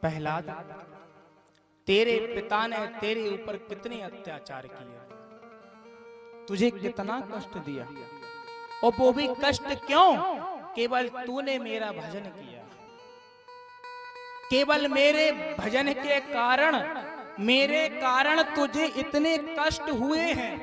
प्रहलाद, तेरे पिता ने तेरे ऊपर कितने अत्याचार किए, तुझे कितना कष्ट दिया, और वो भी कष्ट क्यों? केवल तूने मेरा भजन किया, केवल मेरे भजन के कारण, मेरे कारण तुझे इतने कष्ट हुए हैं।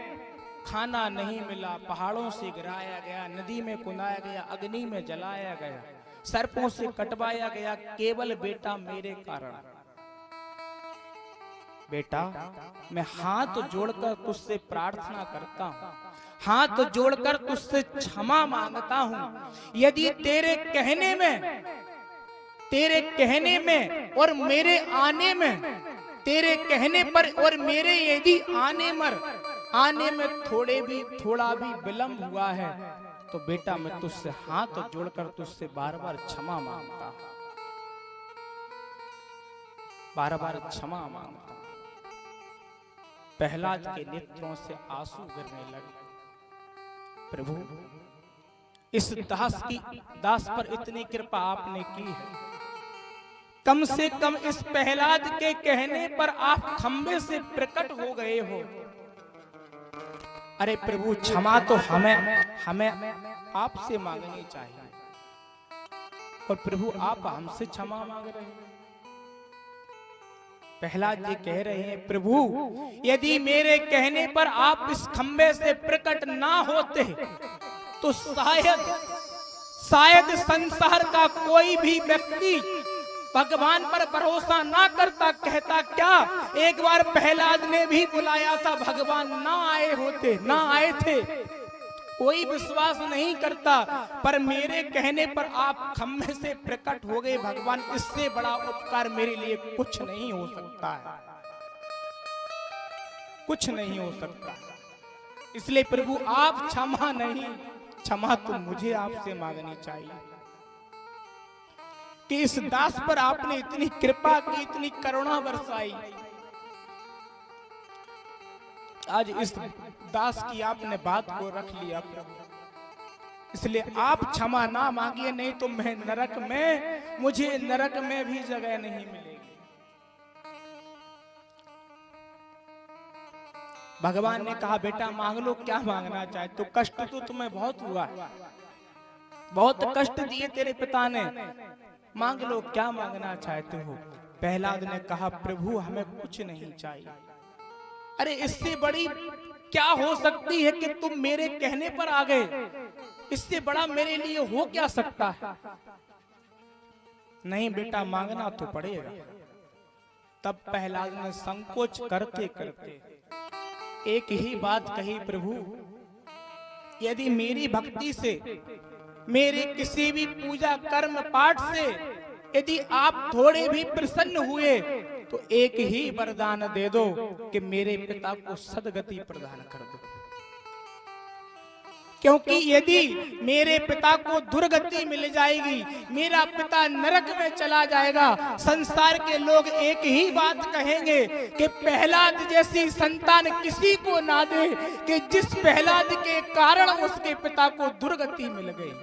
खाना नहीं मिला, पहाड़ों से गिराया गया, नदी में कुदाया गया, अग्नि में जलाया गया, सर्पों से कटवाया गया, केवल बेटा मेरे कारण। बेटा, मैं हाथ जोड़कर तुझसे प्रार्थना करता हूं, हाथ जोड़कर तुझसे क्षमा मांगता हूं। यदि तेरे कहने में और मेरे आने में, तेरे कहने पर और मेरे यदि आने में थोड़ा भी विलंब हुआ है, तो बेटा मैं तुझसे हाथ जोड़कर तुझसे बार बार क्षमा मांगता हूं, बार बार क्षमा मांगता हूं। प्रहलाद के नेत्रों से आंसू गिरने लगे। प्रभु, इस दास पर इतनी कृपा आपने की है, कम से कम इस प्रहलाद के कहने पर आप खंबे से प्रकट हो गए हो। अरे प्रभु, क्षमा तो हमें आपसे मांगनी चाहिए, और प्रभु आप हमसे क्षमा मांग रहे हैं। प्रहलाद जी कह रहे हैं, प्रभु यदि मेरे कहने पर आप इस खंबे से प्रकट ना होते तो शायद संसार का कोई भी व्यक्ति भगवान पर भरोसा ना करता। कहता क्या, एक बार प्रहलाद ने भी बुलाया था, भगवान ना आए थे, कोई विश्वास नहीं करता, पर मेरे कहने पर आप खंबे से प्रकट हो गए। भगवान, इससे बड़ा उपकार मेरे लिए कुछ नहीं हो सकता है, कुछ नहीं हो सकता। इसलिए प्रभु आप क्षमा तो मुझे आपसे मांगनी चाहिए कि इस दास पर आपने इतनी कृपा की, इतनी करुणा बरसाई। आज इस दास की आपने बात को रख लिया प्रभु, इसलिए आप क्षमा ना मांगिए, नहीं तो मुझे नरक में भी जगह नहीं मिलेगी। भगवान ने कहा, बेटा मांग लो, क्या मांगना चाहे तो। कष्ट तो तुम्हें बहुत हुआ, बहुत कष्ट दिए तेरे पिता ने, मांग लो, क्या मांगना चाहते हो। प्रहलाद ने कहा, प्रभु हमें कुछ नहीं चाहिए। अरे इससे बड़ी क्या हो सकती है कि तुम मेरे कहने पर आ गए, इससे बड़ा मेरे लिए हो क्या सकता है। नहीं बेटा, मांगना तो पड़ेगा। तब प्रहलाद ने संकोच करते करते एक ही बात कही, प्रभु यदि मेरी भक्ति से, मेरे किसी भी पूजा कर्म पाठ से यदि आप थोड़े भी प्रसन्न हुए तो एक ही वरदान दे दो कि मेरे पिता को सदगति प्रदान कर दो। क्योंकि यदि मेरे पिता को दुर्गति मिल जाएगी, मेरा पिता नरक में चला जाएगा, संसार के लोग एक ही बात कहेंगे कि प्रहलाद जैसी संतान किसी को ना दे, कि जिस प्रहलाद के कारण उसके पिता को दुर्गति मिल गई,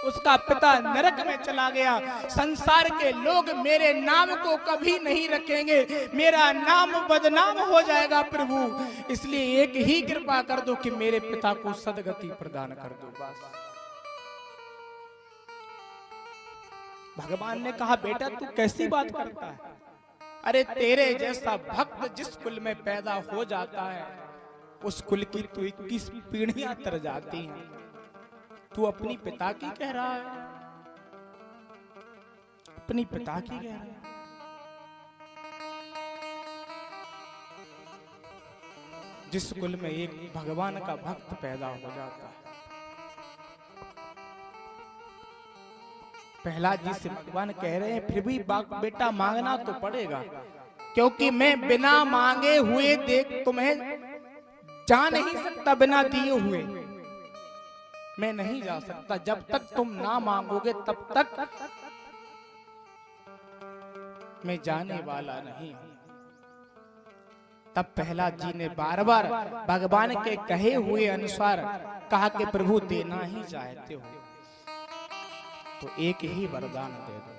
उसका पिता नरक में चला गया। संसार के लोग मेरे नाम को कभी नहीं रखेंगे, मेरा नाम बदनाम हो जाएगा प्रभु। इसलिए एक ही कृपा कर दो कि मेरे पिता को सदगति प्रदान कर दो, बस। भगवान ने कहा, बेटा तू कैसी बात करता है। अरे तेरे जैसा भक्त जिस कुल में पैदा हो जाता है, उस कुल की तू 21 पीढ़ियां तर जाती हैं। तू अपनी पिता की कह रहा है, अपनी पिता की कह रहा है। जिस कुल में एक भगवान का भक्त पैदा हो जाता है। प्रहलाद जी से भगवान कह रहे हैं, फिर भी बेटा मांगना तो पड़ेगा, क्योंकि मैं बिना मांगे हुए देख तुम्हें जा नहीं सकता, बिना दिए हुए मैं नहीं जा सकता। जब तक तुम ना मांगोगे तब तक मैं जाने वाला नहीं हूं। तब प्रहलाद जी ने बार बार भगवान के कहे हुए अनुसार कहा कि प्रभु देना ही चाहते हो तो एक ही वरदान दे दो।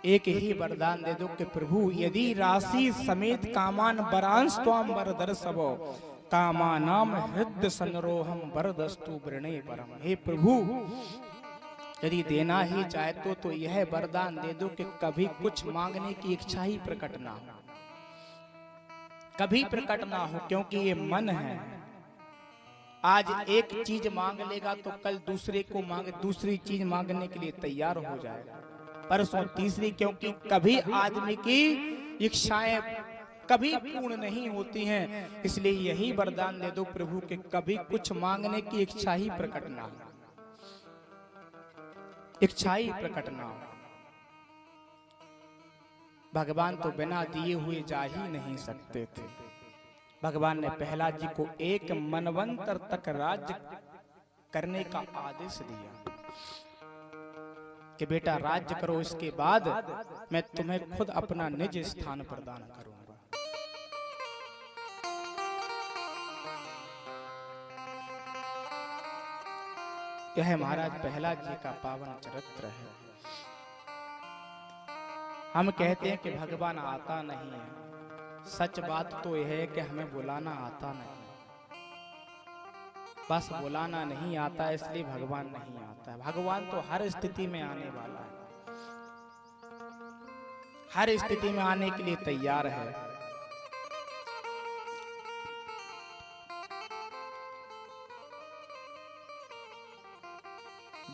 एक ही वरदान दे दो कि प्रभु यदि राशि समेत कामान वरांश त्वाम वरदर सबो कामानाम हृदय संरोहम वरदस्तु वृणे परम। हे प्रभु यदि देना ही चाहे तो यह वरदान दे दो कि कभी कुछ मांगने की इच्छा ही प्रकट ना हो, कभी प्रकट ना हो, क्योंकि ये मन है। आज एक चीज मांग लेगा तो कल दूसरी चीज मांगने के लिए तैयार हो जाएगा, परसों तीसरी, क्योंकि कभी आदमी की इच्छाएं कभी पूर्ण नहीं होती हैं। इसलिए यही वरदान दे दो प्रभु कि कभी कुछ मांगने की इच्छा ही प्रकट ना हो, इच्छा ही प्रकट ना हो। भगवान तो बिना दिए हुए जा ही नहीं सकते थे। भगवान ने प्रहलाद जी को एक मनवंतर तक राज्य करने का आदेश दिया कि बेटा राज्य करो, इसके बाद मैं तुम्हें खुद अपना निज स्थान प्रदान करूंगा। यह महाराज प्रहलाद जी का पावन चरित्र है। हम कहते हैं कि भगवान आता नहीं है, सच बात तो यह है कि हमें बुलाना आता नहीं, बस बुलाना नहीं आता इसलिए भगवान नहीं आता है। भगवान तो हर स्थिति में आने वाला है, हर स्थिति में आने के लिए तैयार है।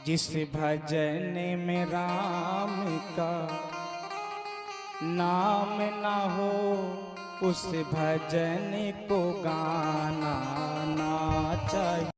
जिस भजन में राम का नाम ना हो, उस भजन को गाना ना चाहिए।